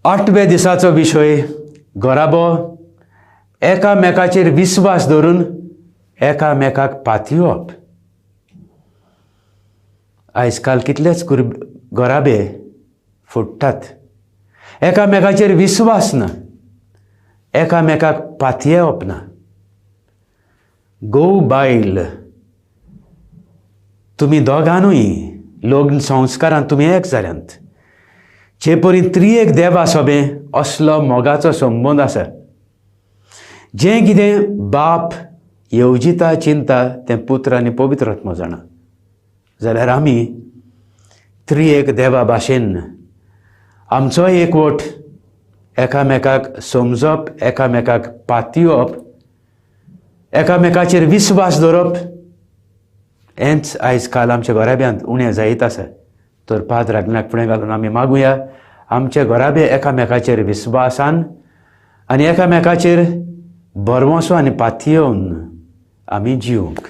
8व्या दिसाचो विशय घोराबो एकामेकाचेर विस्वास धरून एकामेकाक पातयेवप. आयज काल कितलेच घोराबे फुट्टात. एकामेकाचेर विस्वास ना, एकामेकाक पातयेवप ना. घोव बायल तुमी दोगांनूय लग्न संस्कारांत तुमी एक जाल्यांत. जे परी त्रियेक देवा सोबें असलो मोगाचो संबंद आसा. जें कितें बाप येवजिता चिंता तें पुत्र आनी पवित्र आत्मा जाणा. जाल्यार आमी त्रियेक देवा भाशेन आमचोय एकवट एकामेकाक समजप, एकामेकाक पातयेवप, एकामेकाचेर विस्वास दवरप हेंच आयज काल आमच्या घोराब्यांत उणें जायत आसा. तर पाद्राग्नाक फुडें घालून आमी मागुया आमचे घोराबे एकामेकाचेर विस्वासान आनी एकामेकाचेर बरवंसो आनी पातयेवन आमी जिवंक.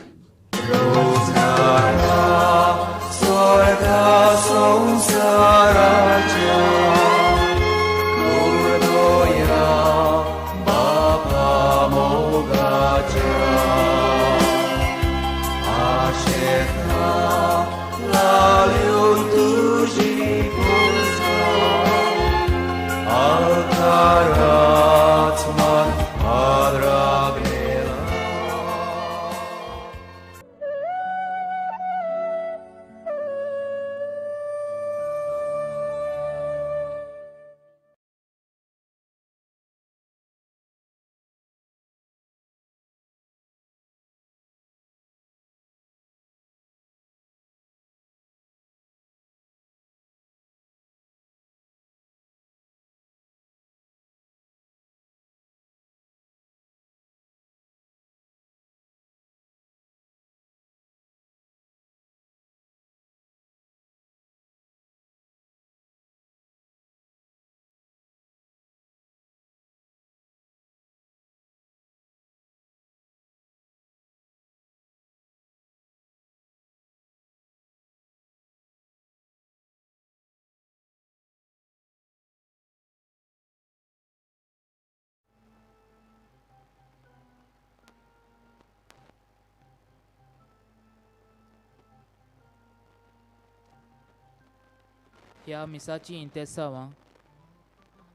ह्या मिसाची इंतेसांवां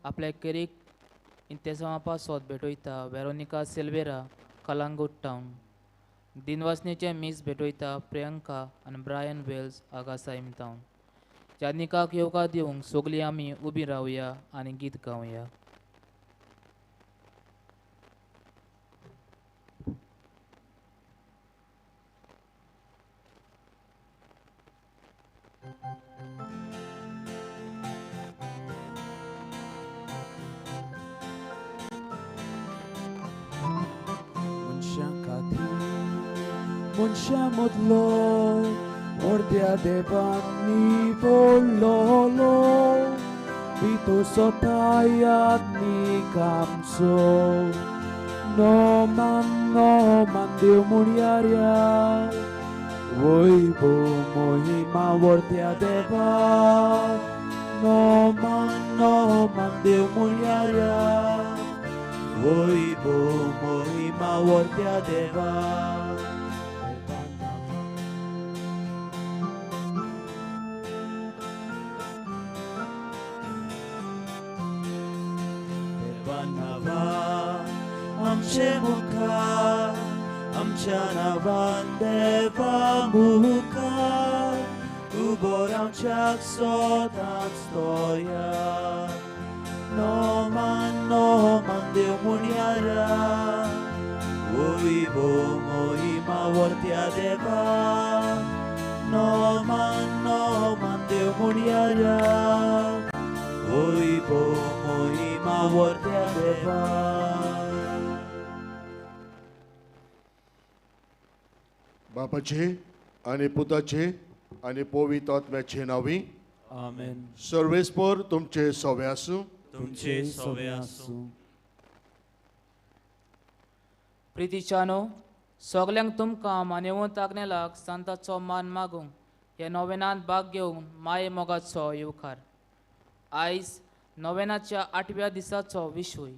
आपल्या करीक इंतेसांवां पासत भेटयता वेरोनिका सिल्वेरा कलांगूट टावन. दिनवासनेचे मीस भेटयता प्रियंका आनी ब्रायन वेल्स आगासाईम टावन. जानिकाक येवकार दिवंक सगळीं आमी उबीं रावया आनी गीत गावया. Munciamodlo, ordia de banni vollolo, vito sotayat ni kamso. No man Dio muriaria, voi bo mohima ordia deva. No man Dio muriaria, voi bo mohima ordia deva. Amche mukar, amcha navan deva mukar, ubor amchak sotan stoya. No man Dio muniara, uibo mohima vortia deva. No man Dio muniara, uibo mohima vortia deva. बापाचे आणि पुताचे आणि पवित्र आत्म्याचे नावी आमेन. सर्वेस्पर तुमचे सवे आसूं. तुमचे सवे आसूं. प्रितीच्यानो सगल्यांक तुमकां मानेवंत आग्नेलाक सांताचो मान मागूंक हे नोवेनांत भाग घेवन माये मोगाचो येवकार. आयज नोवेनाच्या 8व्या दिसाचो विशय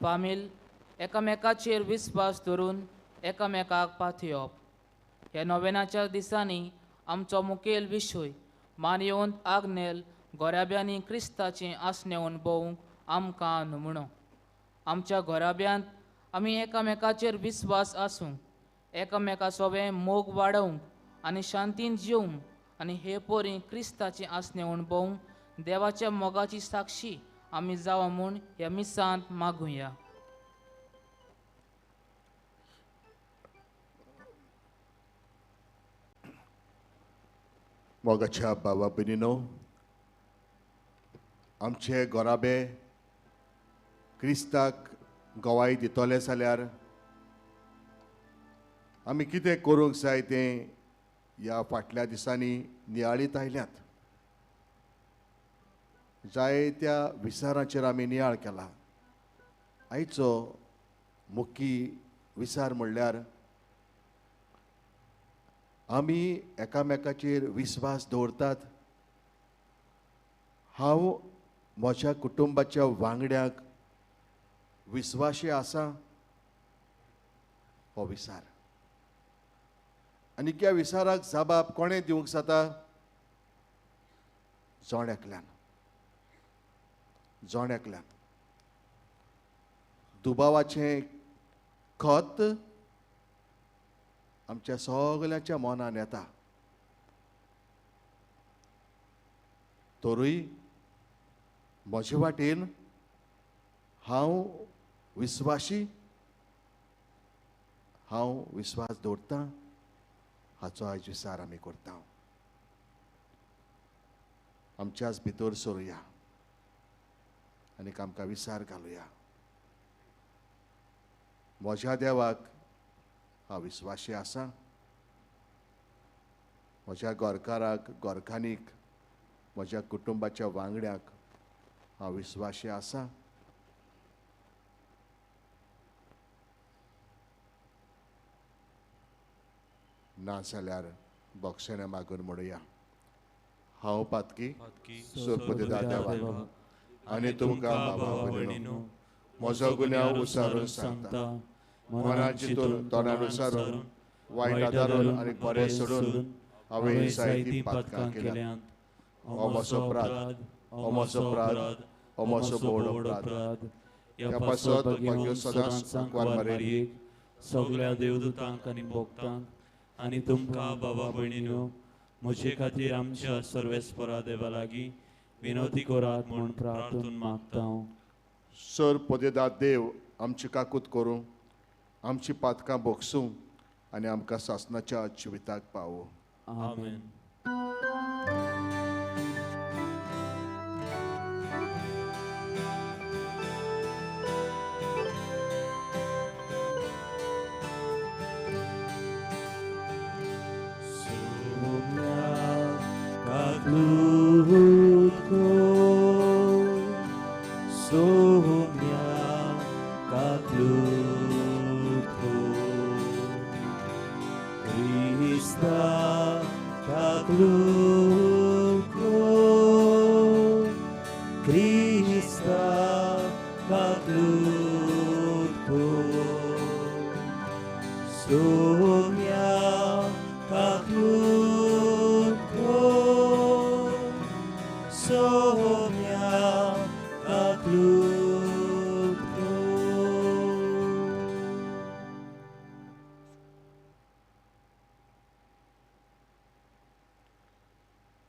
फामील एकामेकाचेर विस्वास धरून एकामेकाक पाथयप. ह्या नोवेनाच्या दिसांनी आमचो मुखेल विशय मान येवन आग्नेल गोराब्यांनी क्रिस्ताचें आसणें अणभवूंक आमकां नमुणो. आमच्या गोराब्यांत आमी एकामेकाचेर विस्वास आसूंक, एकामेका सोबें मोग वाडोवंक आनी शांतीन जिवंक आनी हे परी क्रिस्ताचें आसणें अणभवूंक देवाच्या मोगाची साक्षी आमी जावं म्हूण ह्या मिसांत मागुया. मोगाच्या बाबा भयणीनो, आमचे गोराबे क्रिस्ताक गवाय दितले जाल्यार आमी कितें करूंक जाय तें ह्या फाटल्या दिसांनी नियाळीत आयल्यात. जायत्या विचारांचेर आमी नियाळ केला. आयचो मुख्य विचार म्हणल्यार आमी एकामेकाचेर विस्वास दवरतात. हांव म्हज्या कुटुंबाच्या वांगड्याक विस्वाशी आसा हो विचार. आनी त्या विचाराक जबाब कोणें दिवंक जाता? जोण एकल्यान. दुबावाचें खत आमच्या सगळ्यांच्या मनान येता. तरूय म्हजे वाटेन हांव विस्वाशी, हांव विस्वास दवरतां हाचो आयज विचार आमी करता. आमच्याच भितर सरुया आनी आमकां विचार घालुया. म्हज्या देवाक हांव विस्वाशी आसा. म्हज्या गोरकाराक, गोरकानीक, म्हज्या कुटुंबाच्या वांगड्याक हांव विस्वाशी आसा. ना जाल्यार बोक्षणे मागून म्हणुया. हांव पातकी सुरपतीदा देवाक आनी तुमकां बाबा भयणीनो, म्हजो गुन्यांव उसारून सांगता. मनान चिंतून, तोंडान उसारून, वायट आदारून आनी बरें सोडून हांवें जायतीं पातकां केल्यांत. हो म्हजो अपराध, हो म्हजो अपराध, हो म्हजो व्हड अपराध. ह्या पासत भाग्यो सदांच आंकवार मारयेक सगळ्या देवदूतांक आनी भक्तांक आनी तुमकां बाबा भयणीनो, म्हजे खातीर आमच्या सर्वेस्परा देवा लागीं विनोदी करात म्हूण प्रार्थून मागता. सर पोदेदा देव आमची काकूत करूं, आमची पातकां बोगसूं आनी आमकां सासणाच्या जिविताक पावो. आमेन.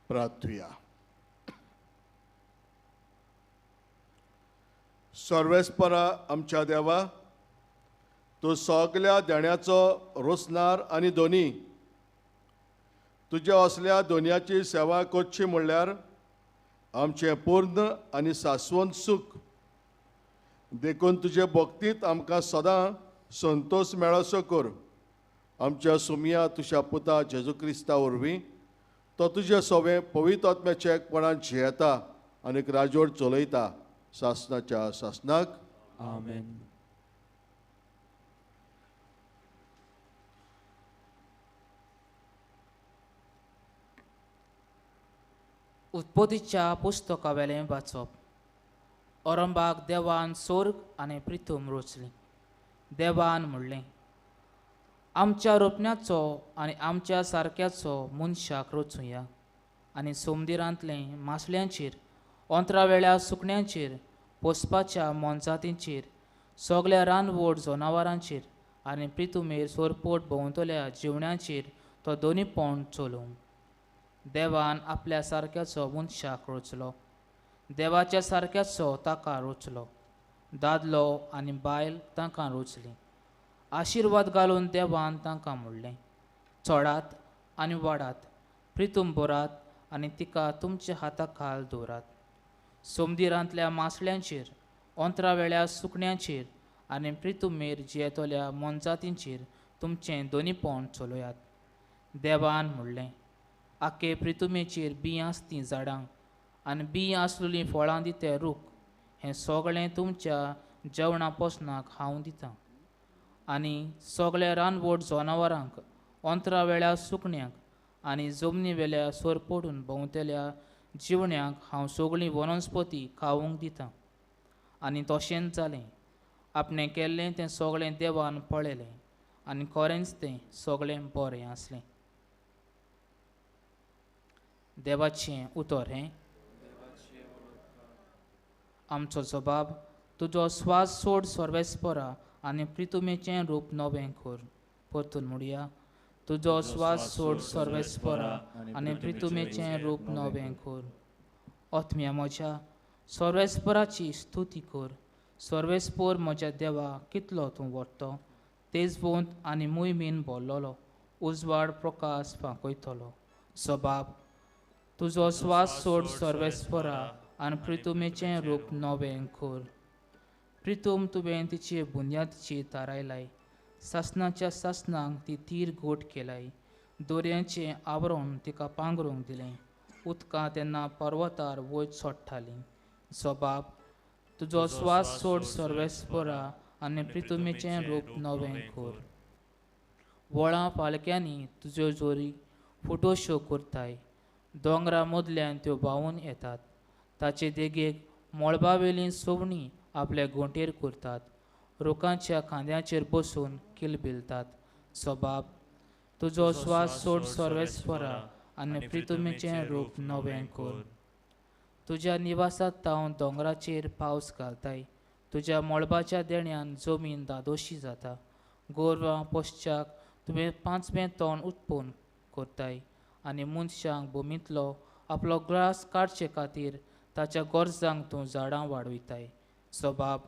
प्रार्थुया. सर्वेस्परा आमच्या देवा, तूं सगल्या देण्याचो रोसनार आनी दोनी. तुज्या असल्या दोनयाची सेवा करची म्हणल्यार आमचें पूर्ण आनी सासवंत सूख देखून तुजे भक्तींत आमकां सदां संतोश मेळसो कर. आमच्या सुमया तुज्या पुता जेजू क्रिस्ता वरवीं तो तुजे सोबे पवित्र आत्म्याच्या एकपणान जियेता आनी राजवट चलयता सासणाच्या सासणाक. आमेन. उत्पत्तीच्या पुस्तका वेलें वाचप. औरंबाक देवान सोर्ग आनी प्रितूम रचली. देवान म्हणलें, आमच्या रोपण्याचो आनी आमच्या सारक्याचो मनशाक रचुया आनी सोमदिरांतले मासल्यांचेर, अंतरावेळ्या सुकण्यांचेर, पोसपाच्या मोनजातींचेर, सगळ्या रानवट जनावरांचेर आनी प्रितुमेर सोरपोट भोंवतल्या जिवण्यांचेर तो दोनीपण चलोवं. देवान आपल्या सारक्याचो मनशाक रचलो. देवाच्या सारक्याचो ताका रचलो. दादलो आनी बायल तांकां रचली. आशिर्वाद घालून देवान तांकां म्हणलें, चडात आनी वाडात, प्रितूम बरात आनी तिका तुमच्या हाताखाल दवरात. सोमदिरांतल्या मासल्यांचेर, अंतरावेळ्या सुकण्यांचेर आनी प्रितुमेर जियेतल्या मोनजातींचेर तुमचें दोनीपण चलयात. देवान म्हणलें, आखे प्रितुमेचेर बीं आसतीं झाडां आनी बीं आसलेलीं फळां दिते रूख हें सगळें तुमच्या जेवणा पोसनाक हांव दितां. आनी सगळ्या रानवट जनावरांक, अंतरावेळ्या सुकण्यांक आनी जमनी वेल्या सोरपोटून भोंवतल्या जिवण्यांक हांव सगळीं वनस्पती खावंक दितां. आनी तशेंच जालें. आपणें केल्लें तें सगळें देवान पळयलें आनी खरेंच तें सगळें बरें आसलें. देवाचें उतर हें. आमचो जबाब, तुजो स्वास सोड सर्वेस्परा आनी प्रितुमेचें रूप नवें कर. परतून म्हणया, तुजो स्वास सोड सर्वेस्परा आनी प्रितुमेचें रूप नवें कर. आत्म्या म्हज्या, सर्वेस्पराची स्तुती कर. सर्वेस्पर म्हज्या देवा कितलो तूं व्हडतो. तेज वंत आनी मोहिमेन भरलोलो, उजवाड प्रकाश फांकयतलो. जबाब, तुजो स्वास सोड सर्वेस्परा आनी प्रितुमेचें रूप नवें कर. प्रितूम तुवें तिचे बुन्यादीची थारायलाय. सासणाच्या सासणांक ती तीर गोट केलाय. दोरयांचें आवरण तिका पांगरूंक दिलें. उदकां तेन्ना पर्वतार वयर चडटालीं. जबाब, तुजो स्वास सोड सर्वेस्परा आनी प्रितुमेचें रूप नवें कर. वळां पालक्यांनी तुज्यो जोरी फुटोश्यो करताय. दोंगरा मदल्यान त्यो व्हांवून येतात. ताचे देगेक मळबावेलीं सवणीं आपल्या गोंटेर करतात. रुखांच्या खांद्याचेर बसून किलबिलतात. जबाब, तुजो स्वास सोड सर्वेस्परा आनी प्रितुमेचें रूप नवें कर. तुज्या निवासांत तावन दोंगराचेर पावस घालताय. तुज्या मळबाच्या देण्यान जमीन दादोशी जाता. गोरवां पश्चाक तुवें 5वें तोंड उत्पन्न करताय आनी मनशांक भुमींतलो आपलो ग्रास काडचे खातीर ताच्या गरजांक तूं झाडां वाडयताय. जबाब,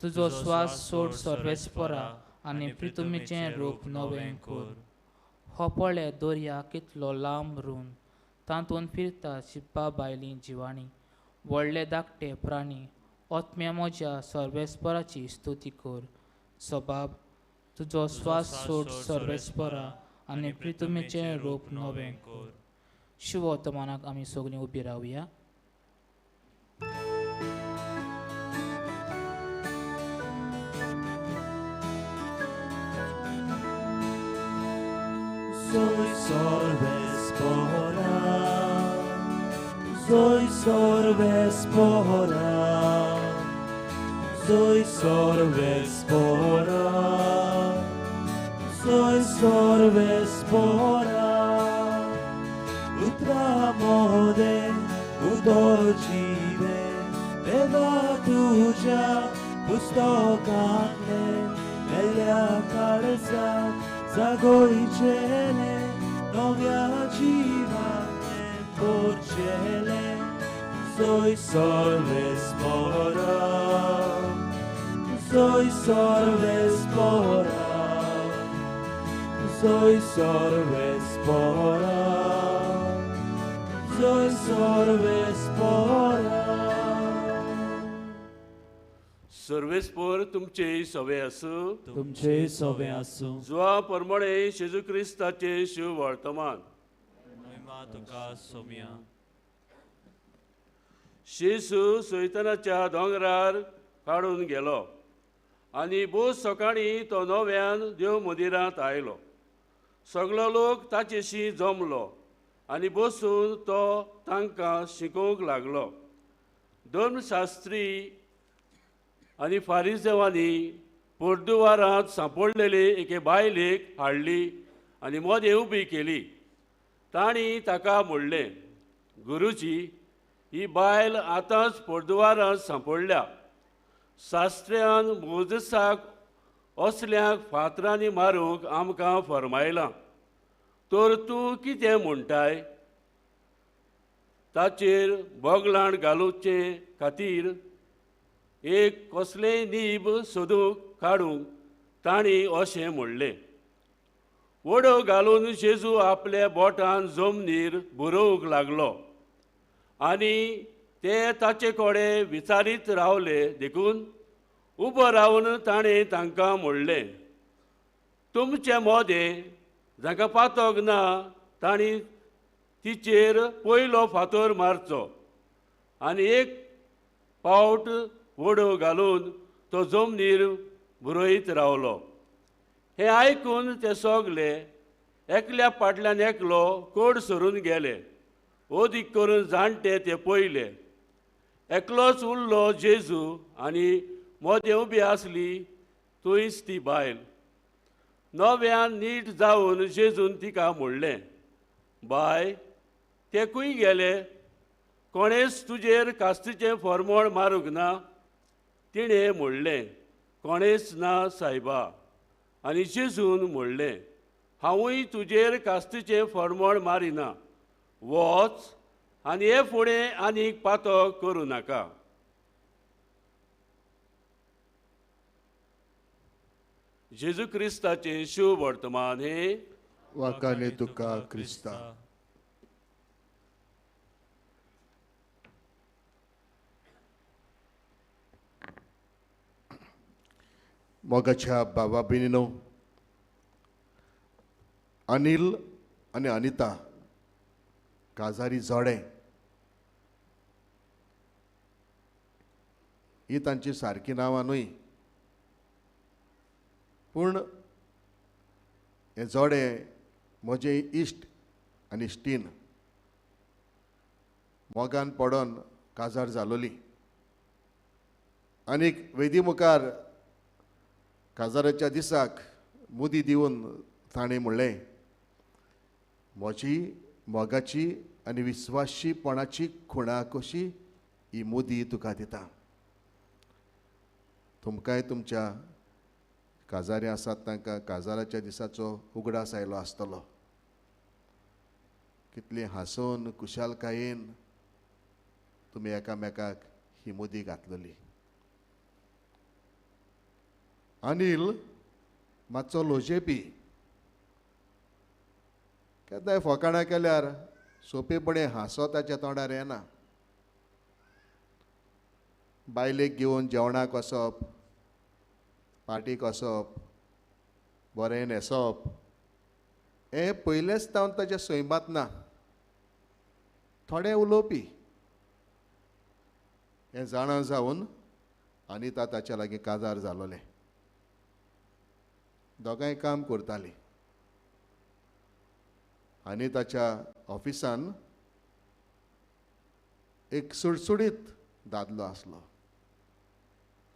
तुजो स्वास सोड सर्वेस्परा आनी प्रितुमेचें रूप नवें कर. हो पळय दर्या कितलो लांब रून, तातूंत फिरता शिप्पा भायलीं जिवाणीं, व्हडले धाकटे प्राणी. आत्म्या म्हज्या सर्वेस्पराची स्तुती कर. जबाब, तुजो स्वास सोड सर्वेस्परा आनी प्रितुमेचें रूप नवें कर. शुभ वर्तमानाक आमी सगळीं उबी रावया. Soy sorvespora, soy sorvespora, soy sorvespora, soy sorvespora. Utramode, udolcive, Deva tuja, pustokane, Melia karzak, Zagojiciele, novia dziwane porciele. Soy sorvespora, soy sorvespora, soy sorvespora, soy sorvespora. सर्वेस्पर तुमचे सवे आसूं. तुमचे सवे आसूं. जुआ परमणे जेजू क्रिस्ताचे शिव वर्तमान. महिमा तुका सोम्या. शेजू सैतानाच्या दोंगरार काडून गेलो आनी बोस सकाळीं तो नव्यान देव मंदिरांत आयलो. सगळो लोक ताचेशी जमलो आनी बसून तो तांकां शिकोवंक लागलो. धर्मशास्त्री आनी फारिसेवांनी पोर्दुवारांत सांपडलेली एके बायलेक हाडली आनी मोदें उबी केली. तांणी ताका म्हणलें, गुरुजी, ही बायल आतांच पोर्दुवारांत सांपडल्या. शास्त्र्यान मोजसाक असल्यांक फातरांनी मारूंक आमकां फरमायलां. तर तूं कितें म्हणटाय? ताचेर बोगलाण घालूचे खातीर एक कसलेय नीब सोदूंक काडूंक तांणी अशें म्हणलें. वडो घालून जेजू आपल्या बोटान जमनीर बुरोवंक लागलो आनी ते ताचे कडेन विचारीत रावले. देखून उबो रावन ताणें तांकां म्हणलें, तुमचें मोदें जाका पातोक ना तांणी तिचेर पयलो फातर मारचो. आनी एक पावट वडो घालून तो जमनीर बुरोयत रावलो. हें आयकून ते सगळे एकल्या फाटल्यान एकलो कोड सरून गेले. ओदीक करून जाणटे ते पयले. एकलोच उरलो जेजू आनी मोदें उबी आसली थंयच ती बायल. नव्यान नीट जावन जेजून तिका म्हणलें, बाय, तेकूय गेले. कोणेच तुजेर कास्तीचें फरमोण मारूंक ना? तिणें म्हणलें, कोणेच ना सायबा. आनी जेजून म्हणलें, हांवूय तुजेर कास्तीचें फरमोण मारिना. वच आनी हे फुडें आनीक पातक करूं नाका. जेजू क्रिस्ताचें शुभ वर्तमान हे वाकाने तुका क्रिस्ता. मोगाच्या बाबा भयणीनो, अनिल आनी अनिता काजारी जोडे ही तांची सारकी नांवां न्हय, पूण हे जोडे म्हजे इश्ट आनी इश्टीन मोगान पडोन काजार जालोली. आनीक वेदी मुखार काजाराच्या दिसाक मुदी दिवन ताणें म्हणलें, म्हजी मोगाची आनी विस्वाशीपणाची खुणा कशी ही मुदी तुका दिता. तुमकांय तुमच्या काजारी आसात तांकां काजाराच्या दिसाचो उगडास आयलो आसतलो. कितली हांसून कुशालकायेन तुमी एकामेकाक ही मुदी घातलेली. अनिल मातसो लोजेपी. केन्नाय फकाणां केल्यार सोंपेपणे हांसो ताच्या तोंडार येना. बायलेक घेवन जेवणाक वचप, पार्टीक वचप, बरें न्हेसप, हें पयलेंच जावन ताच्या सैमात ना. थोडें उलोवपी हें जाणा जावन अनिता ताच्या लागीं काजार जालोलें. दोगांय काम करतालीं. अनिताच्या ऑफिसान एक सुडसुडीत दादलो आसलो.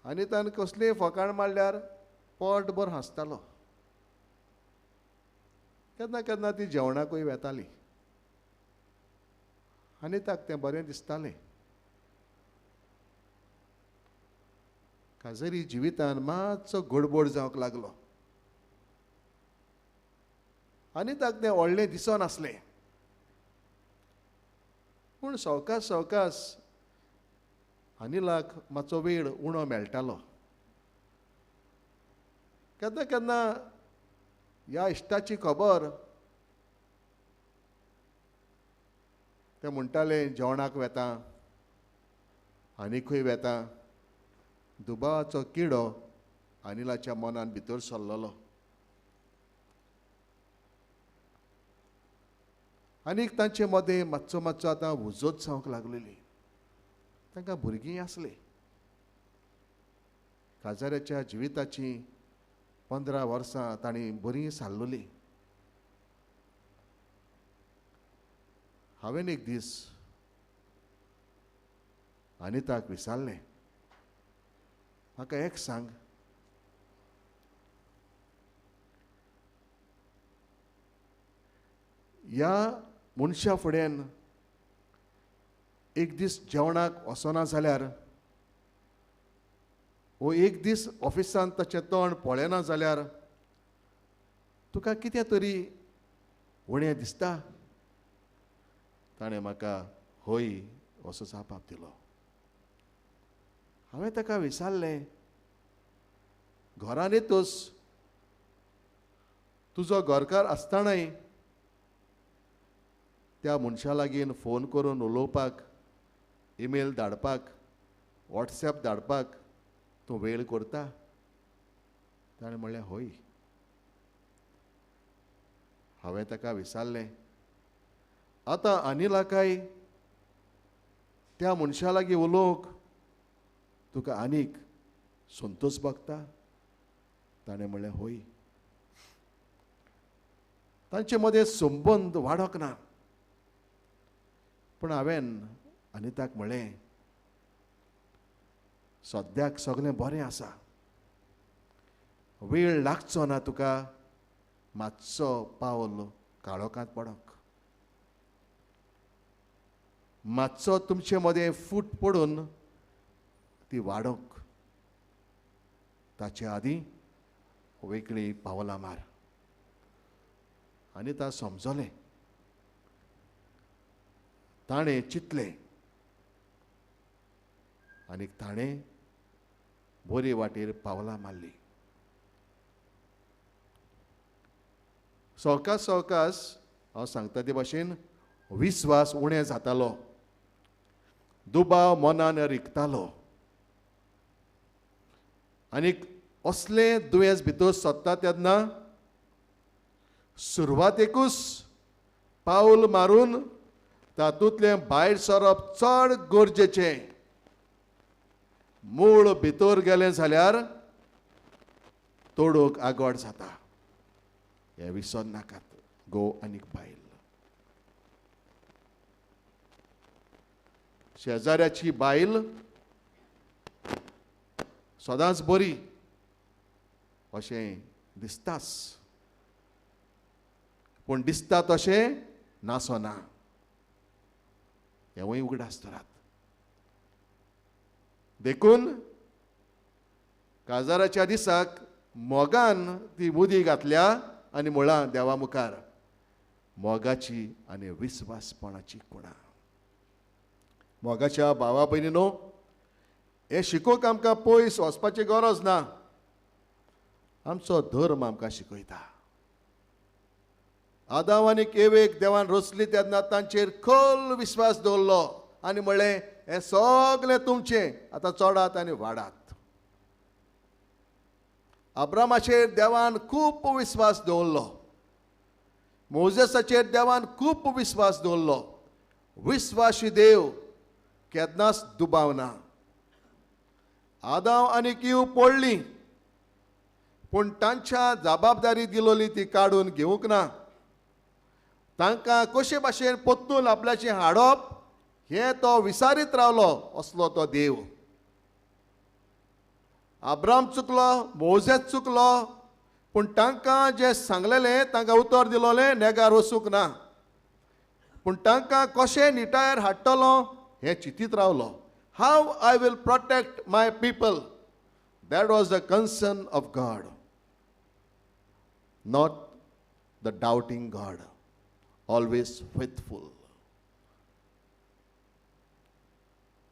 अनितान कसलीय फकाण मारल्यार पोटभर हांसतालो. केन्ना केन्ना ती जेवणाकूय वेताली. अनिताक तें बरें दिसतालें. काजरी जिवितान मातसो गडबड जावंक लागलो. अनिताक तें व्हडलें दिसनासलें. पूण सवकास सवकास अनिलाक मातसो वेळ उणो मेळटालो. केन्ना केन्ना ह्या इश्टाची खबर ते म्हणटाले जेवणाक वेता, आनीकूय वेता. दुबावाचो किडो अनिलाच्या मनान भितर सरलेलो. आनीक तांचे मदें मातसो मातसो आतां उजत जावंक लागलेली. तांकां भुरगीं आसलीं. काजाऱ्याच्या जिविताची 15 वर्सां तांणी बरीं सारलोलीं. हांवें एक दीस अनिताक विचारलें, म्हाका एक सांग, ह्या मनशा फुड्यान एक दीस जेवणाक वचना जाल्यार, वो एक दीस ऑफिसांत ताचें तोंड पळयना जाल्यार तुका कितें तरी उणें दिसता? ताणें म्हाका होय असो जापाप दिलो. हांवें ताका विचारलें, घरान येतोस तुजो घरकार आसतानाय त्या मनशा लागीं फोन करून उलोवपाक, ईमेल धाडपाक, वॉट्सॅप धाडपाक तूं वेळ करता? ताणें म्हणलें होय. हांवें ताका विचारलें, आतां अनिलाकाय त्या मनशा लागीं उलोवंक तुका आनीक संतोश भोगता? ताणें म्हणलें होय. तांचे मदें संबंद वाडोंक ना. पूण हांवें अनिताक म्हणलें, सद्याक सगळें बरें आसा, वेळ लागचो ना तुका मातसो पावल काळोखांत पडोंक. मातसो तुमचे मदें फूट पडून ती वाडोंक. ताचे आदीं वेगळी पावलां मार. आनी ता समजलें. ताणें चिंतलें आनी ताणें बरे वाटेर पावलां मारलीं. सवकास सवकास हांव सांगता ते भाशेन विस्वास उणें जातालो, दुबाव मनान रिगतालो. आनीक असलें दुयेंस भितर सोदता तेन्ना सुरवातेकूच पावल मारून तातूंतलें भायर सरप चड गरजेचें. मूळ भितर गेलें जाल्यार तोडूंक आगोड जाता. हें विसर नाकात. गो आनीक भायल. शेजाऱ्याची बायल सदांच बरी अशें दिसताच, पूण दिसता तशें नासना. हेंवूय उगडास धरात. देखून काजाराच्या दिसाक मोगान ती मुदी घातल्या आनी म्हळां देवा मुखार, मोगाची आनी विस्वासपणाची खुणां. मोगाच्या भावा भयणीनो, हें शिकोवंक आमकां पयस वचपाची गरज ना. आमचो धर्म आमकां शिकयता. आदाम आनी एवेक देवान रचली तेन्ना तांचेर खोल विस्वास दवरलो आनी म्हणलें, हें सगलें तुमचें, आतां चडात आनी वाडात. अब्रामाचेर देवान खूब विस्वास दवरलो. मोजेसाचेर देवान खूब विस्वास दवरलो. विस्वासी देव केन्नाच दुबावना. आदाम आनी ईव पडलीं, पूण तांच्या जबाबदारी दिलोली ती काडून घेवंक ना. तांकां कशे भाशेन पोत्तून आपल्याचें हाडप हें तो विचारीत रावलो, असलो तो देव. अब्राम चुकलो, मोजेस चुकलो, पूण तांकां जें सांगलेलें तांकां उतर दिलोलें नेगार वचूंक ना. पूण तांकां कशें निटायर हाडटलो हें चिंतीत रावलो. How I will protect my people. That was the concern of God, not the doubting God, always faithful.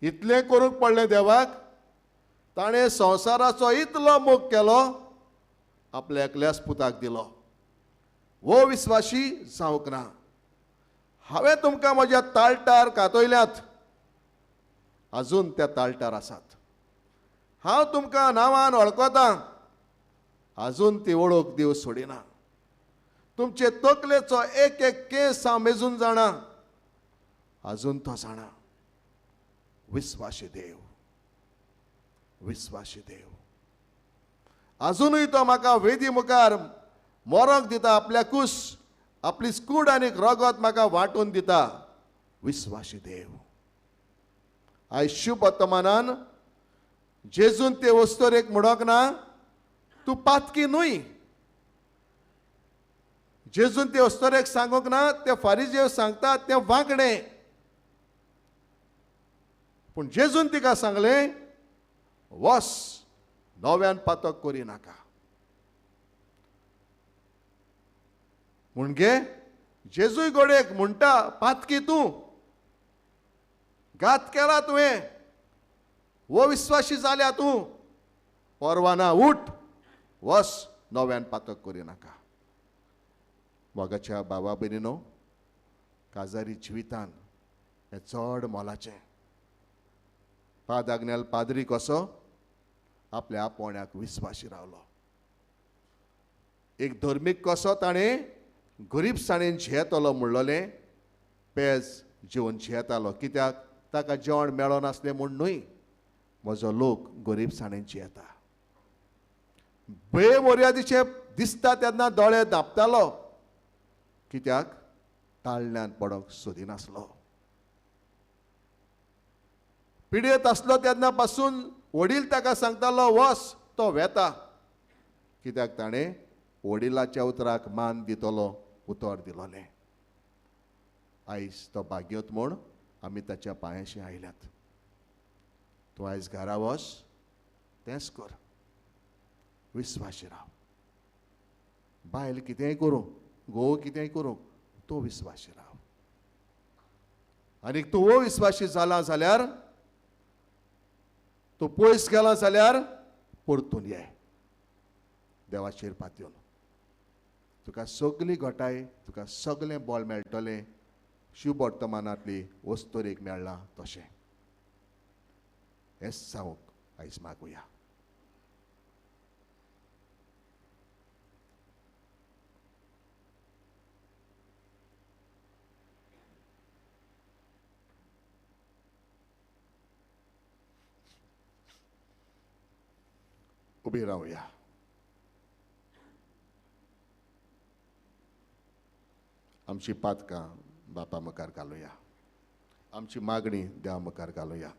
इतलें करूंक पडलें देवाक. ताणें संवसाराचो इतलो मोग केलो, आपल्या एकल्याच पुताक दिलो. वो विस्वासी जावंक ना. हांवें तुमकां म्हज्या ताळटार कातयल्यात, आजून त्या ताळटार आसात. हांव तुमकां नांवान वळखतां, आजून ती वळख देव सोडिना. तुमचे तकलेचो एक एक केस हांव मेजून जाणा, आजून तो जाणा. विस्वासी देव, विस्वासी देव. आजुनूय तो म्हाका वेदी मुखार मोरोक दिता. आपल्याकूच आपली स्कूड आनी रगत म्हाका वांटून दिता. विस्वासी देव. आयज शुभ वर्तमानान जेजून ते वस्तोर एक म्हणोक ना तूं पातकी न्हय. जेजून ते वस्तोरेक सांगोक ना ते फारिजेव सांगता ते वांकडे. पूण जेजून तिका सांगले वस नव्यान पातक करी नाका. म्हणजे जेजूय गोडेक म्हणटा पातकी तूं घात केला तुवें वो विश्वासी जाल्या तूं परवाना उठ वस नव्यान पातक करी नाका. मोगाच्या बाबा भयणीनो काजारी जिवितान हें चड मोलाचें. पाद आग्नेल पाद्री कसो आपल्या आपोण्याक विस्वासी रावलो. एक धर्मीक कसो ताणें गरीबसाणेन झेतलो म्हणलोलें पेज जेवन झेतालो. कित्याक ताका जेवण मेळो नासलें म्हूण न्हय, म्हजो लोक गरीबसाणेन झेता. बेमर्यादेचे दिसता तेन्ना दोळे धांपतालो कित्याक ताळण्यान पडोंक सोदिनासलो. पिडेत आसलो तेन्ना पासून वडील ताका सांगतालो वस तो वेता. कित्याक ताणें वडिलाच्या उतराक मान दितलो उतर दिलोलें. आयज तो भाग्योत म्हूण आमी ताच्या पांयाशी आयल्यात. तूं आयज घरा वच तेंच कर. विस्वासी राव. बायल कितेंय करूं घोव कितेंय करूं तूं विस्वासी राव. आनीक तूं वो विस्वासी जाला जाल्यार तूं पयस गेला जाल्यार परतून ये देवाचेर पातयेवन. तुका सगली घोटाय तुका सगलें बळ मेळटलें. शुभ वर्तमानांतली वस्तोरेक मेळ्ळां तशें. हेंच सांगूंक आयज मागुया. उबी रावया. आमची पातकां बापा मुखार घालुया. आमची मागणी देवा मुखार घालुया.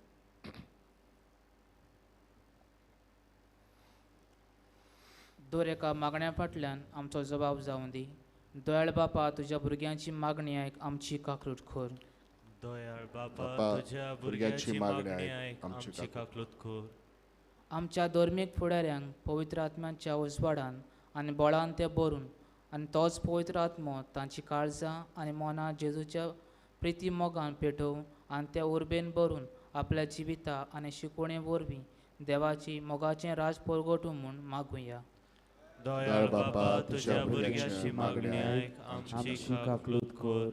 दर एका मागण्या फाटल्यान आमचो जबाब जावं दी. दयाळ बापा तुज्या भुरग्यांची मागणी आयक आमची काकूट खोर. दयाळ बापा, बापा तुझ्या भुरग्याची मागणी आयक, आयक आमची काकलूत खोर. आमच्या धर्मीक फुडाऱ्यांक पवित्र आत्म्याच्या उजवाडान आनी बळान ते भरून आनी तोच पवित्र आत्मो तांची काळजां आनी मनां जेजूच्या प्रिती मोगान पेटोवन आनी त्या उर्बेन भरून आपल्या जिविता आनी शिकवणे वरवीं देवाची मोगाचें राज परगटू म्हूण मागुया. दयाळ बापा तुझ्या भुरग्याची मागणी आयक आमची काकलूत खोर.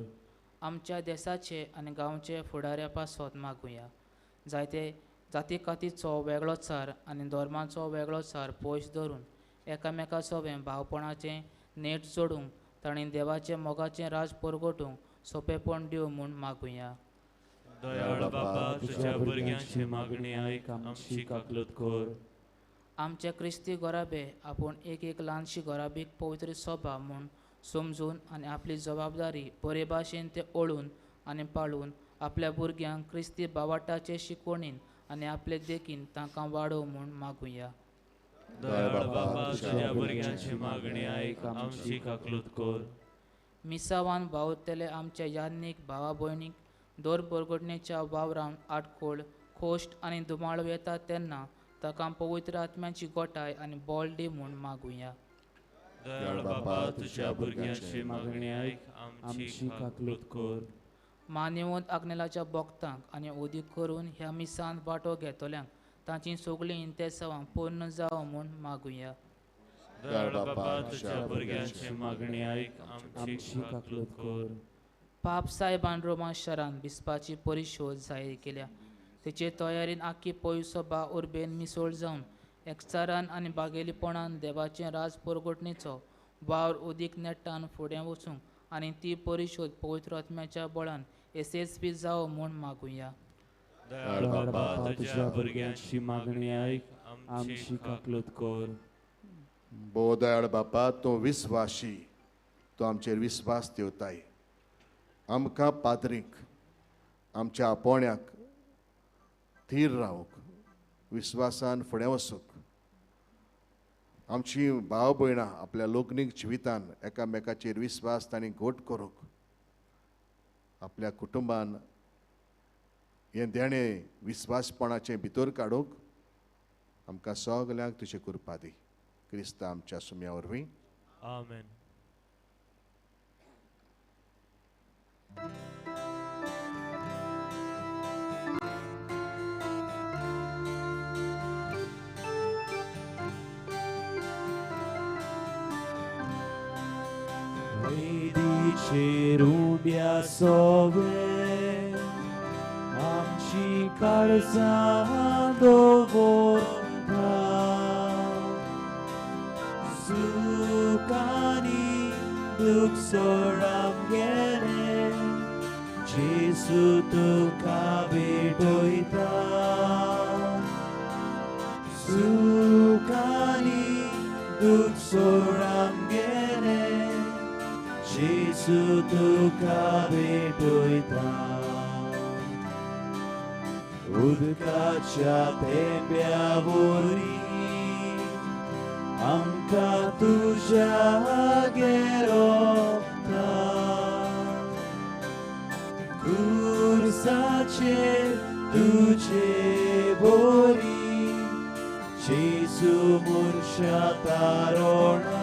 आमच्या देशाचे आनी गांवचे फुडाऱ्या पासत मागुया. जायते जाती कातीचो वेगळो चार आनी धर्माचो वेगळो चार पयस धरून एकामेका सोबें भावपणाचें नेट जोडूंक तांणी देवाचें मोगाचें राज परगटूंक सोंपेपण दिवं म्हूण मागुया. दयाळ बापा तुझ्या भुरग्यांची मागणी आयक आमची काकलूत खोर. आमच्या क्रिस्ती घोराबे आपूण एक एक ल्हानशी घोराबीक पवित्र सभा म्हूण समजून आनी आपली जबाबदारी बरे भाशेन ते ओळून आनी पाळून आपल्या भुरग्यांक क्रिस्ती बावाटाचे शिकवणीन आनी आपले देखीन तांकां वाडोव म्हूण मागुया. दयाळ बापा तुझ्या भुरग्यांची मागणी आयक आमची काकलूत खोर. मिसावान भावतले आमच्या यान्नीक भावा भयणीक दर परगटणेच्या वावरांत आडखोळ खोश्ट आनी धुमाळो येता तेन्ना तांकां पवित्र आत्म्याची गोठाय आनी बळ दी म्हूण मागुया. दयाळ बापा तुझ्या भुरग्यांची मागणी आयक आमची काकलूत खोर. मानेवंत आग्नेलाच्या भक्तांक आनी उदीक करून ह्या मिसान वांटो घेतल्यांक तांची सगळीं इंतेसांवां पूर्ण जावं म्हूण मागुया. दयाळ बापा तुझ्या भुरग्यांची मागणी आयक आमची काकलूत खोर. पाप साहेबान रोमा शारान बिस्पाची परिशोध जाहीर केल्या. तेचे तयारीन आख्खी पयस सभा उर्बेन मिसळ जावन एकचारान आनी बागेलीपणान देवाचें राज परगटणेचो वावर उदीक नेटान फुडें वचूंक आनी ती परिशोध पवित्र आत्म्याच्या बळान येसस्वी जावं म्हूण मागुया. दयाळ बापा तुझ्या भुरग्यांची मागणी आयक आमची काकलूत खोर. भोव दयाळ बापा तूं विस्वासी. तूं आमचेर विस्वास देवताय. आमकां पाद्रीक आमच्या आपोण्याक थीर रावूंक विस्वासान फुडें वचूंक आमची भाव भयणां आपल्या लोकनीक जिवितान एकामेकाचेर विस्वास तांणी घोट करूंक आपल्या कुटुंबान हें देणें विस्वासपणाचें भितर काडूंक आमकां सगल्यांक तुजी कृपा दी क्रिस्त आमच्या सुम्या वरवीं आमेन. वेदीचेर उब्या सोबे आमची काळजां दवरता सुखानी दुख सोड आमगेले जेसू तुका भेटोयता सुखानी दुख सोड आमगेले जेसू तुका भेटोयता उदकाच्या पेंप्या वरवीं आमकां तुज्या गेरोता खुर्साचेर तुजे बोरी जेसू मुर्शा तारोणा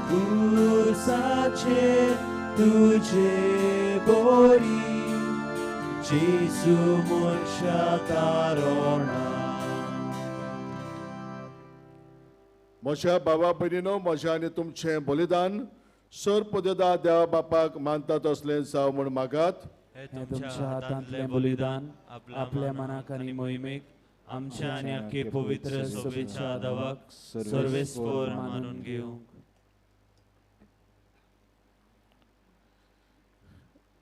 खुर्साचेर तुजे बोरी जेसू मुर्शा तारोणा म्हज्या भावा भयणीनो म्हजें आनी तुमचें बलिदान सर्पदेदा देवा बापाक मानता तसलें जावं म्हूण मागात हे तुमच्या हातांतलें बलिदान आपल्या मनाक आनी मोहिमेक आमच्या आनी आख्खे पवित्र सभेच्या आदावाक सर्वेस्पर मानून घेवंक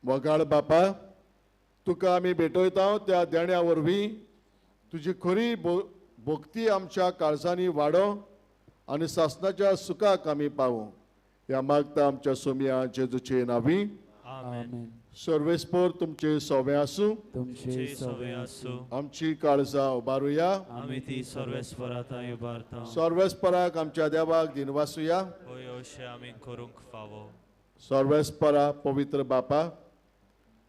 मोगाळ बापा तुका आमी भेटयता त्या देण्या वरवीं तुजी खरी भक्ती आमच्या काळजांनी वाडो आनी सासणाच्या सुखाक आमी पावूं ह्या मागता आमच्या सोम्या जेजूचे नांवी आमेन. सर्वेस्पर तुमचे सोवे आसूं तुमचे सवे आसूं आमची काळजां उबारुया आमी ती सर्वेस्पराता उबारता सर्वेस्पराक आमच्या देवाक दिनवासुया होय अशें आमी करूंक फावो. सर्वेस्परा पवित्र बापा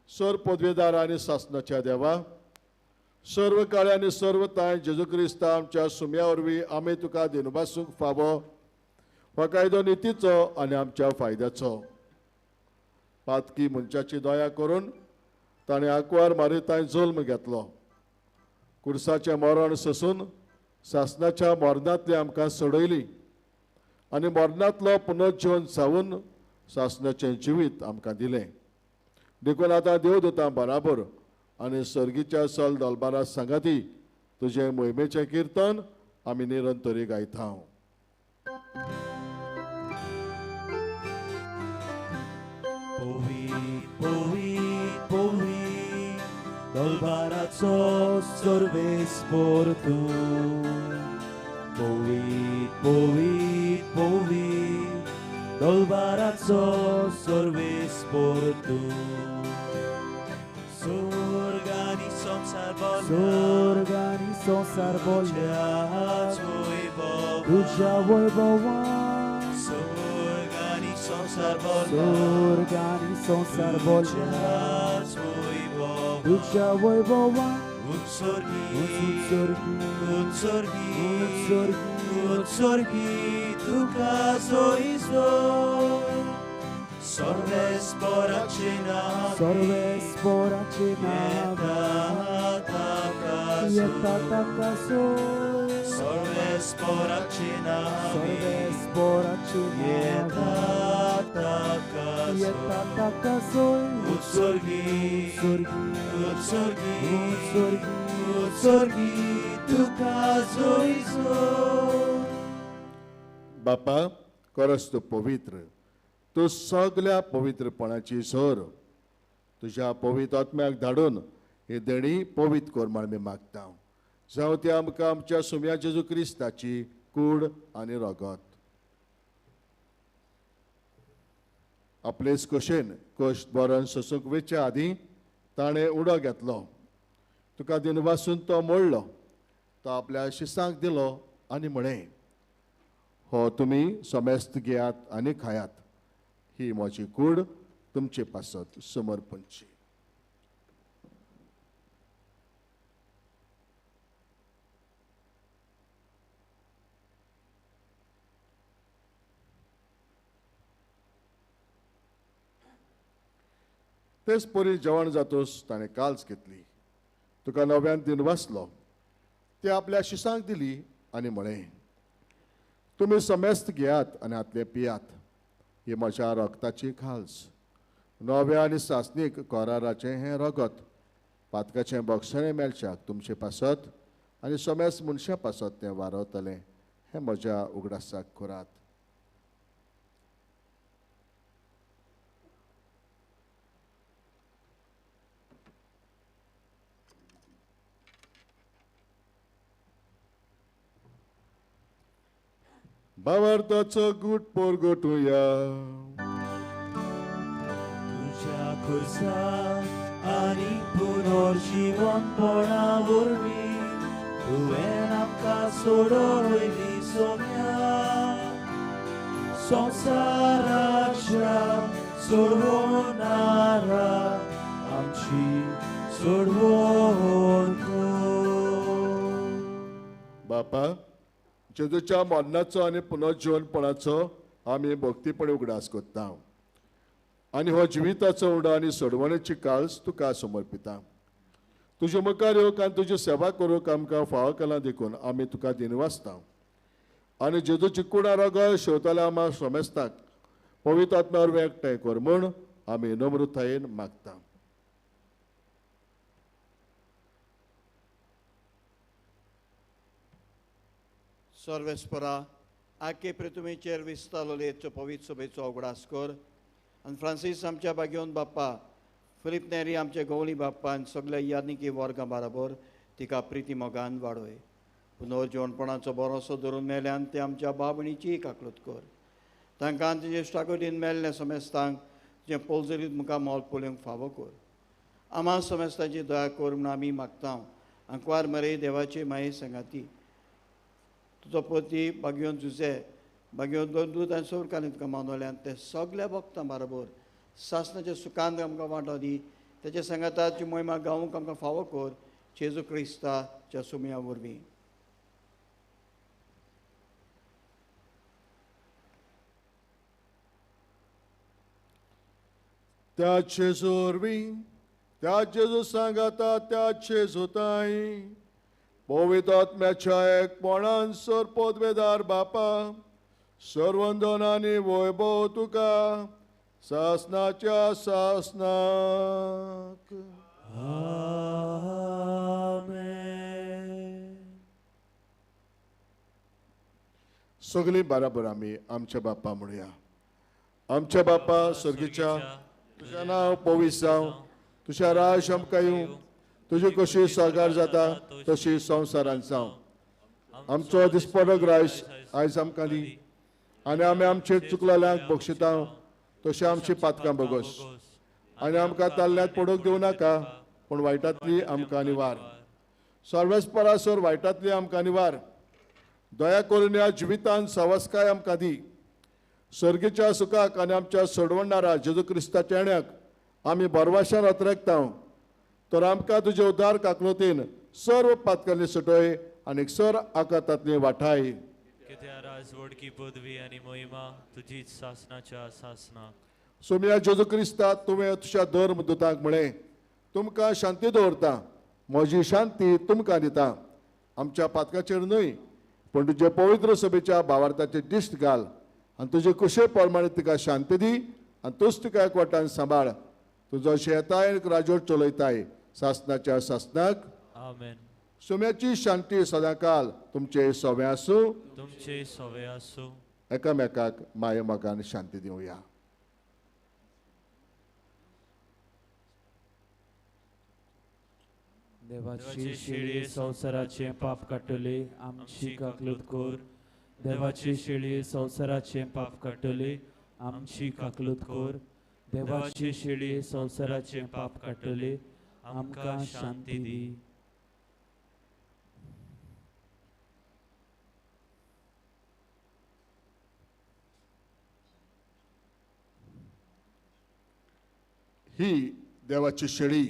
सर पदवेदार आनी सासणाच्या देवा सर्व काळे आनी सर्व ताय जेजू क्रिस्ता आमच्या सुम्या वरवीं आमी तुका दिनवासूंक फावो हो कायदो नितीचो आनी आमच्या फायद्याचो पातकी मनशाची दया करून ताणें आंकवार मारी ताय जल्म घेतलो कुर्साचें मरण सोसून सासणाच्या मरणांतली आमकां सोडयली आनी मरणांतलो पुनर्जीवन जावन सासणाचें जिवीत आमकां दिलें देखून आतां देवदूतां बराबर आनी सर्गीच्या सल दलबारा सांगाती तुजें मोहिमेचें किर्तन आमी निरंतरी गायता. पोवीत पोवीत पोवीत दलबाराचो सर्वेस्पर तूं पोवीत पोवीत पोवीत दलबाराचो सर्वेस्पर तूं स्वर्गानी संसार बोल्या तुझ्या वैभवान स्वर्गानी संसार बोल्या तुझ्या वैभवान उत्सर्गी तुका सोयीचो सर्वेस्पराचे नावे येता ताका सोय सर्वेस्पराचे नावे येता ताका सोय उत्सर्गी तुका सोयीचो बापा करस तूं पवित्र तूं सगल्या पवित्रपणाची सोर तुज्या पवित्र आत्म्याक धाडून ही देणी पवित्र कर म्हण आमी मागता जावं ती आमकां आमच्या सुम्या जेजू क्रिस्ताची कूड आनी रगत आपलेच कशेन कश्ट बरोवन सोसूंक वेच्या आदीं ताणें उडो घेतलो तुका दिनवासून तो मोडलो, तो आपल्या शिसांक दिलो आनी म्हळें, हो तुमी सोमेस्त घेयात आनी खायात, ही म्हजी कूड तुमचे पासत समर्पणची. तेच परी जेवण जातोच ताणें काल्स घेतली, तुका नव्यान दिनवासलो, ती आपल्या शिसांक दिली आनी म्हळें, तुमी समेस्त घेयात आनी हातले पियात, ही म्हज्या रगताची खाल्स, नव्या आनी सासणीक कराराचें हें रगत, पातकाचें बक्षणें मेलच्याक तुमचे पासत आनी समेस्त मनशां पासत तें वारवतलें, हें म्हज्या उगडासाक करात. भावार्थाचो गूट पोरगोटुया. तुझ्या खुर्सा आनी पुनर्जीवनपणा वरवीं तुवें आमकां सोडवली सोम्या, संवसाराच्या सोडवणारा आमची सोडवण कर. बापा, जेजूच्या मरणाचो आनी पुनर्जीवनपणाचो आमी भक्तीपणे उगडास करता आनी हो जिविताचो उंडो आनी सोडवणेची काळज तुका समर्पिता. तुजे मुखार येवंक आनी तुजी सेवा करूंक आमकां फावो केलां देखून आमी तुका दिनवासता आनी जेजूची कुडा रगत शेवतल्या आमा सोमेस्ताक पवित्र आत्म्यावर एकठांय कर म्हूण आमी नम्रतायेन मागता. सर्वेस्परा आखे पृथ्वीचेर विस्तारलेचो पवित्र सभेचो उगडास कर आनी फ्रांसीस आमच्या बागेवन बाप्पा, फिलिप नेरी आमचे गवळी बाप्पा आनी सगळ्या यानिकी वर्गां बरोबर तिका प्रिती मोगान वाडोय. पुनर्जीवनपणाचो भरोसो धरून मेल्यान ते आमच्या बाबणीची काकलूत कर. तांकां तेजे श्टागोदीन मेल्ले समेस्तांक जे पोलजरीत मुखार मोल पोळ्योंक फावो कर. आम्हा समेस्तांची दया कर म्हूण आमी मागता. अंकवार मरे देवाची माये संगाती, तुजो पती बागयोन जुजे, बागयोन दोन दूद आनी सोर कालीन तुका मानवल्यान ते सगल्या भक्तां बरोबर सासणाच्या सुखांत आमकां वांटो दी. तेच्या संगाताची मोहिमा गावूंक आमकां फावो कर, जेजू क्रिस्ताच्या सुमया वरवीं. त्या जेजू वरवीं, त्या जेजू सांगाता, त्या जेजू ताई पवित्र आत्म्याच्या एकपणान सर पदवेदार बापा, सर्वंदन आनी वैभव तुका सासनाच्या सासनाक. आमेन. सगळीं बराबर आमी आमच्या बापा म्हणुया. आमच्या बापा सर्गीच्या, तुझें नांव पवित्र जावं, तुझें राज आमकां येवं, तुजी कशी साकार जाता तशी संवसारांत जावं. आमचो दिसपडो रायस आयज आमकां दी आनी आमी आमचे चुकलेल्यांक बक्षिता तशी आमची पातकां बोगोस आनी आमकां ताल्ल्यांत पडूंक दिवं नाका, पूण वायटांतली आमकां निवार. सर्वेस्परासोर वायटांतली आमकां निवार. दया करून ह्या जिवितांत सवस्काय आमकां दी. सर्गीच्या सुखाक आनी आमच्या सोडवणारा जेजू क्रिस्ताच्या येण्याक आमी बरवाशान अत्रेकता. तर आमकां तुजे उदार काकलोतीन सर्व पातकांनी सुटय आनी सर आकातांतली वाठाय. कित्या राजवडकी पदवी आनी मोहिमा तुजीच सासनाच्या सासनाक. सोम्या जेजू क्रिस्ता, तुवें तुज्या धर्म दुतांक म्हळें, तुमकां शांती दवरता, म्हजी शांती तुमकां दिता. आमच्या पातकाचेर न्हय, पूण तुजे पवित्र सभेच्या भावार्थाचे दिश्ट घाल आनी तुजे कुशे प्रमाणे तिका शांती दी आनी तूच तिका एकवटान सांबाळ. तुजो शेताय राजवट चलयताय सासनाच्या सासनाक. आमेन. सोम्याची शांती सदांकाल तुमचे सवे आसूं. तुमचे सवे आसूं. एकामेकाक माये मोगान शांती दिवया. देवाची शिडी संवसाराचे पाप काडटली, आमची काकलूत कर. देवाची शिडी संवसाराचे पाप काडटली, आमची काकलूत कर. देवाची शिडी संवसाराचे पाप काडटली, आमकां शांती दी. ही देवाची शेळी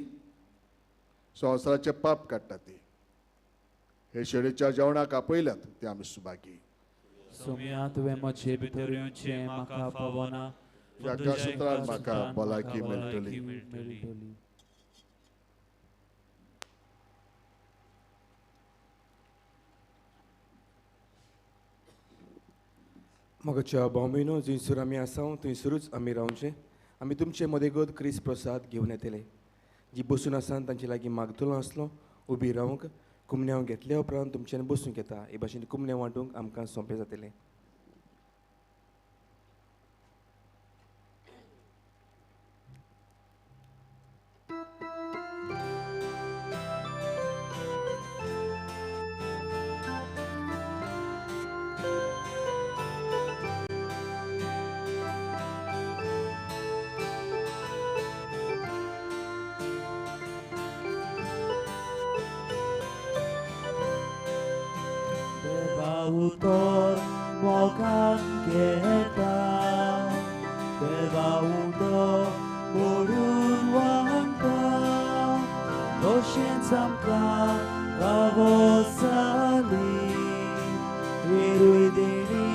संवसाराचे पाप काडटा ती. हे शेळीच्या जेवणाक आपयल्यात ते आमी सुभागी. सोम्या तुवें म्हजे भितरूचे म्हाका पावना ह्या सुत्रान म्हाका भलायकी मेळटली. मेळटली. मोगाच्या बॉम्बेनो थंयसर आमी आसा थंयसरूच आमी रावचे. आमी तुमचे मदेगोद क्रिस्त प्रसाद घेवन येतले. जी बसून आसा तांचे लागीं मागतलो आसलो उबी रावंक कुमन्याव घेतल्या उपरांत तुमच्यान बसूंक येता. हे भाशेन कुमन्याव वांटूंक आमकां सोंपें जातलें. Autor mogan geta Deva undo borun wanta Oshen samka kavosali Viruidini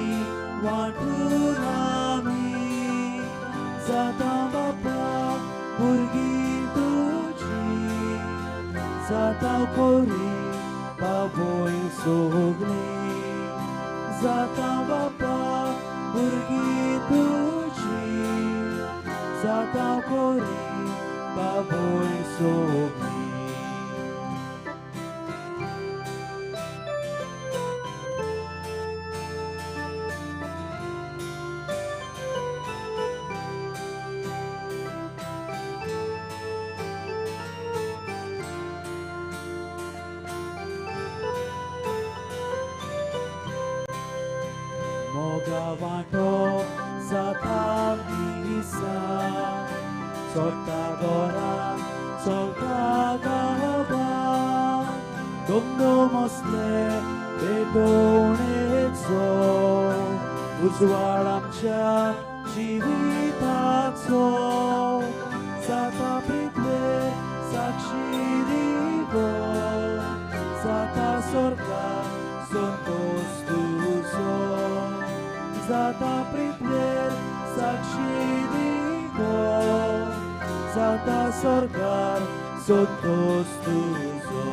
wantunami Zata bapa burgi tuji Zata kori baboy sogni Zata bapa burgi tuji Zata kori baboy sogni Mogavanto zata misa Solta gora, solta gaba Domno mosle bedonetso Uzzwal amcia jivitatso Zata pritve sakshi divo Zata sorga sontos tuzo Zata pripler sakshi divo Zata sorgar sotos tuzo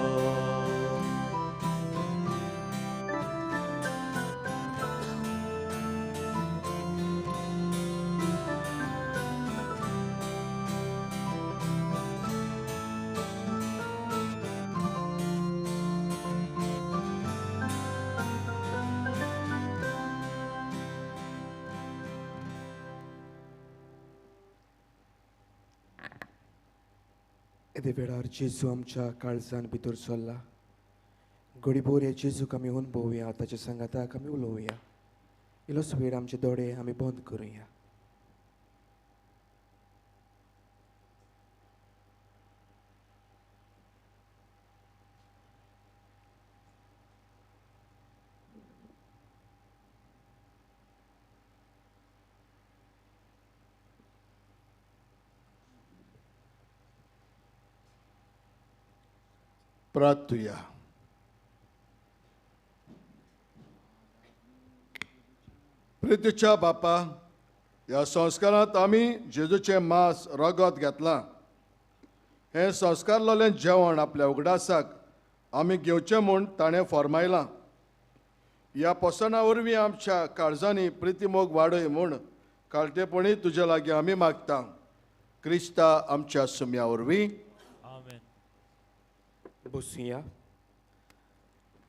येदे वेळार जेजू आमच्या काळजान भितर सरला. घडीभर हे जेजूक आमी अनुभवुया. ताच्या सांगाताक आमी उलोवया. इलोच वेळ आमचे दोळे आमी बंद करुया. प्रार्थुया. प्रितीच्या बापा, ह्या संस्कारांत आमी जेजूचें मांस रगत घेतलां. हें संस्कारलोलें जेवण आपल्या उगडासाक आमी घेवचें म्हूण ताणें फरमायलां. ह्या पोसणा वरवीं आमच्या काळजांनी प्रिती मोग वाडय म्हूण काळटेपणी तुजे लागीं आमी मागता. क्रिस्ता आमच्या सुम्या वरवीं. बसूया.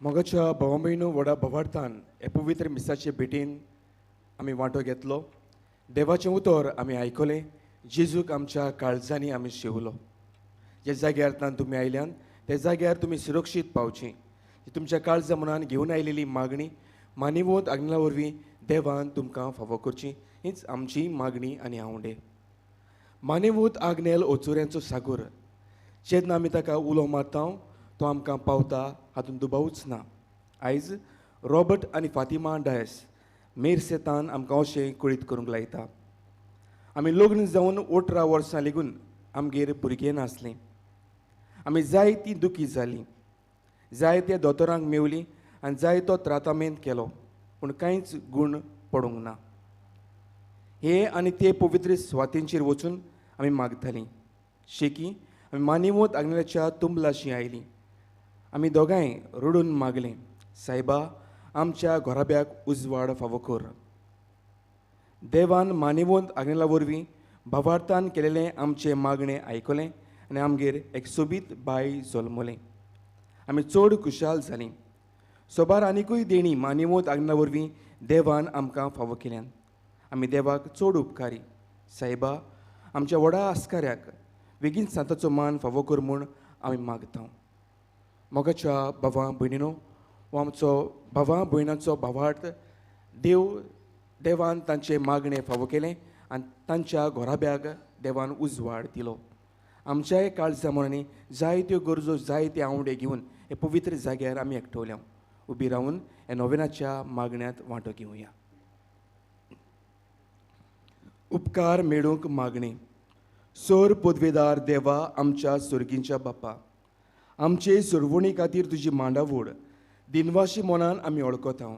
मोगाच्या भावा भयणो व्हडा भवार्थान हे पवित्र मिसाचे भेटीन आमी वांटो घेतलो. देवाचें उतर आमी आयकलें. जेजूक आमच्या काळजांनी आमी शिवलो. जे जाग्यार तुमी आयल्यान ते जाग्यार तुमी सुरक्षीत पावची. तुमच्या काळजा मनान घेवन आयलेली मागणी मानिवोत आग्नेला वरवीं देवान तुमकां फावो करची हीच आमची मागणी आनी आवडे. मानिवूत आग्नेल ओचुऱ्यांचो सागोर जेन्ना आमी ताका उलो मारता तो आमकां पावता हातूंत दुबावूच ना. आयज रॉबर्ट आनी फातिमा डायस मेरसेतान आमकां अशें कळीत करूंक लायता. आमी लग्न जावन 18 वर्सां लेगून आमगेर भुरगें नासलीं. आमी जायतीं दुखी जालीं. जायत्या दोतोरांक मेवलीं आनी जायतो त्रातामेंत केलो पूण कांयच गूण पडूंक ना. हे आनी ते पवित्र सुवातेंचेर वचून आमी मागतालीं. शेकी आमी मानिवोत आग्नेलाच्या तुंबलाशी आयलीं. आमी दोगांय रडून मागलें, सायबा आमच्या घोराब्याक उजवाड फावो कर. देवान मानिवोत आग्नेला वरवीं भावार्थान केलेलें आमचें मागणें आयकलें आनी आमगेर एक सोबीत बाय जल्मलें. आमी चड खुशाल जालीं. सोबार आनिकूय देणी मानिवोत आग्नेला वरवीं देवान आमकां फावो केल्यान. आमी देवाक चड उपकारी. सायबा आमच्या व्हडा आस्काऱ्याक बेगीन सांताचो मान फावो कर म्हूण आमी मागता. मोगाच्या भावां भयणीनो, हो आमचो भावां भयणांचो भावार्थ देवान तांचें मागणें फावो केलें आनी तांच्या घोराब्याक देवान उजवाड दिलो. आमच्याय काळजा मनांनी जायत्यो गरजो जायते आवडे घेवन हे पवित्र जाग्यार आमी एकठवल्या. उबी रावन हे नोवेनाच्या मागण्यांत वांटो घेवया. उपकार मेळूंक मागणी. सोर पदवेदार देवा आमच्या सुर्गींच्या बापा, आमचे सुरवणी खातीर तुजी मांडावळ दिनवाशी मनान आमी वळखता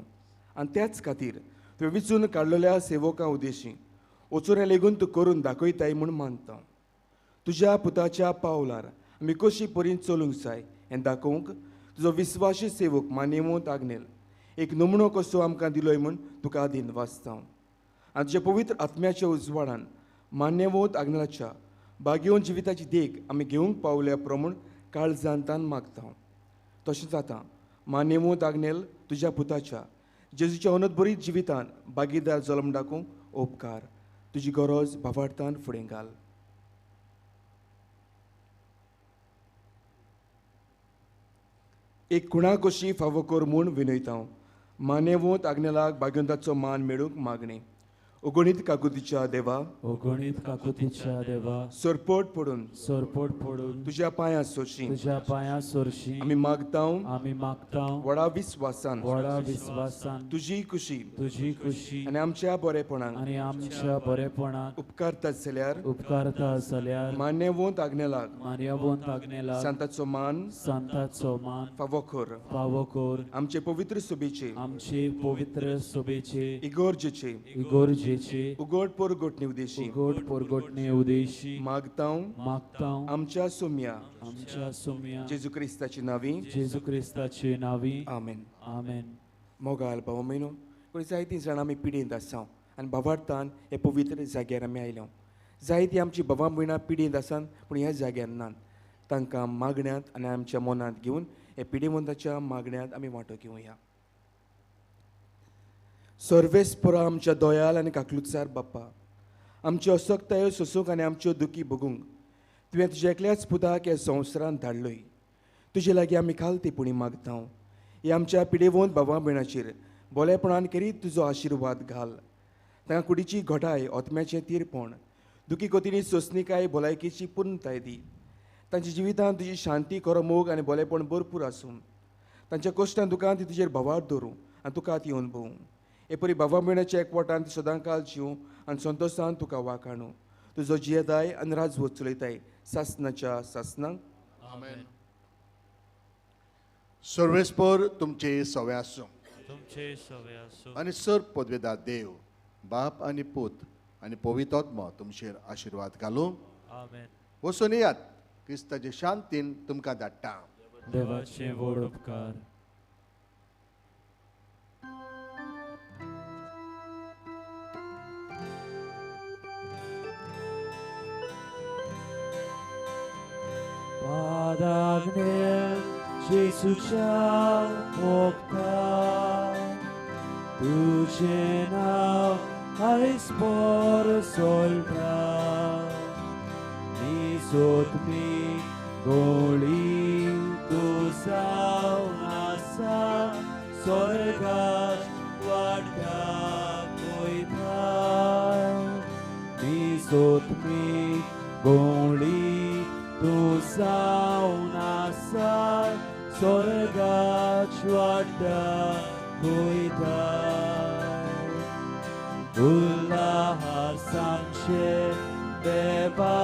आनी त्याच खातीर तुवें विचून काडलेल्या सेवकां उद्देशी वचून लेगून तूं करून दाखयताय म्हूण मानता. तुज्या पुताच्या पावलार आमी कशी परीन चलूंक जाय हें दाखोवंक तुजो विस्वासी सेवक मानिवोत आग्नेल एक नमुनो कसो आमकां दिलोय म्हूण तुका दिनवासता. आनी तुज्या पवित्र आत्म्याच्या उजवाडान मान्यवोत आग्नेलाच्या बागेवन जिविताची देख आमी घेवंक पावल्या प्रमाण काळजांतान मागता. तशें जाता मान्यवोत आग्नेल तुज्या पुताच्या जेजूच्या अनदबरीत जिवितान बागीदार जल्म दाखोवंक उपकार. तुजी गरज भावार्थान फुडें घाल. एक खुणा कशी फावो कर म्हूण विनयता. मान्यवोत आग्नेलाक बागेवंताचो मान मेळूंक मागणी. उगणीत काकुतीच्या देवा, अगणित काकुतीच्या देवा, सरपट पडून पडून तुज्या पांयां सोशी तुझ्या पांयां सोरशी आमी मागता. आमी मागता व्हडा विस्वासान व्हडा विस्वासान तुजी खुशी तुजी खुशी आनी आमच्या बरेपणाक आनी आमच्या बरेपणाक उपकारतात जाल्यार उपकारता जाल्यार मान्यवोत आग्नेलाक मान्यवंत आग्नेला सांताचो मान सांताचो मान फावो कर. फावो कर. आमचे पवित्र सुबेचे आमचे पवित्र सोबेचे इगोर्जेचे इगोर्जेचे उगड पोरगोटणी उद्देशी उगोड पोरगोटणे उदेशी मागता. मागता आमच्या सोम्या आमच्या सोम्या जेजू क्रिस्ताची नावी जेजू क्रिस्ताचे नावी. आमेन. आमेन. मोगाल भाव म्हयनो कोणी जायतीं जाणां आमी पिडींत आसा आनी भावार्थान हे पवित्र जाग्यार आमी आयल्या. जायतीं आमची भावां भयणां पिडींत आसात पूण ह्या जाग्यार नात. तांकां मागण्यांत आनी आमच्या मनांत घेवन हे पिडीवंताच्या मागण्यांत आमी वांटो घेवया. सर्वेस्परा आमच्या दोयाल आनी काकलुतसार बाप्पा, आमच्यो असक्तायो सोसूंक आनी आमच्यो दुखी भोगूंक तुवें तुज्या एकल्याच पुताक ह्या संवसारांत धाडलोय. तुजे लागीं आमी खालतेपणी मागता. हे आमच्या पिडेवंत भावां भयणाचेर बोलेपणान करीत तुजो आशिर्वाद घाल. तांकां कुडीची घोटाय ओतम्याचें तीरपण दुखी कोतींनी सोंसणीकाय भलायकेची पूर्णताय दी. तांच्या जिवितांत तुजी शांती खरो मोग आनी बोलेपण भरपूर आसूं. तांच्या कश्टां दुखांत ती तुजेर भावार दवरूं आनी तुका ती अनुभवूं. हे परी भावां भयणाच्या एकवटान ती सदांकाल जिवूं आनी संतोशान तुका वाखाणू. तुजो जियेताय आनी राजवट चलयताय सासनाच्या सासनांक. आमेन. सर्वेस्पर तुमचे सवे आसूं तुमचे सवे आसूं आनी सर पदवेदार देव बाप आनी पूत आनी पवित्र आत्मा तुमचेर आशिर्वाद घालूं. आमेन. वचून येयात, क्रिस्ताचे शांतीन तुमकां धाडटा. देवाचे व्हड उपकार. Padagner Jesucia okta Tuझे नाव आयस्पर सोलता निसोत मी गोळी तू जावन आसा स्वर्गात वाडटा पळयता निसोत मी गोळी तू जावन आसा स्वर्गात वाडटा पळयता उल्हासांचे देवा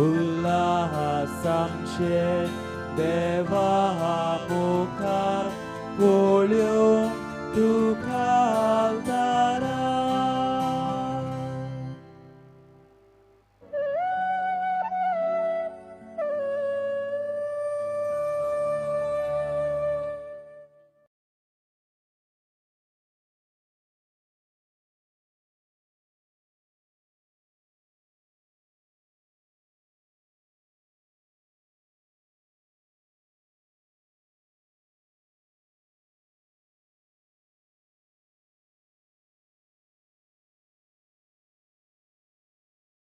उल्हास आमचे देवा मुखार पोळ्यो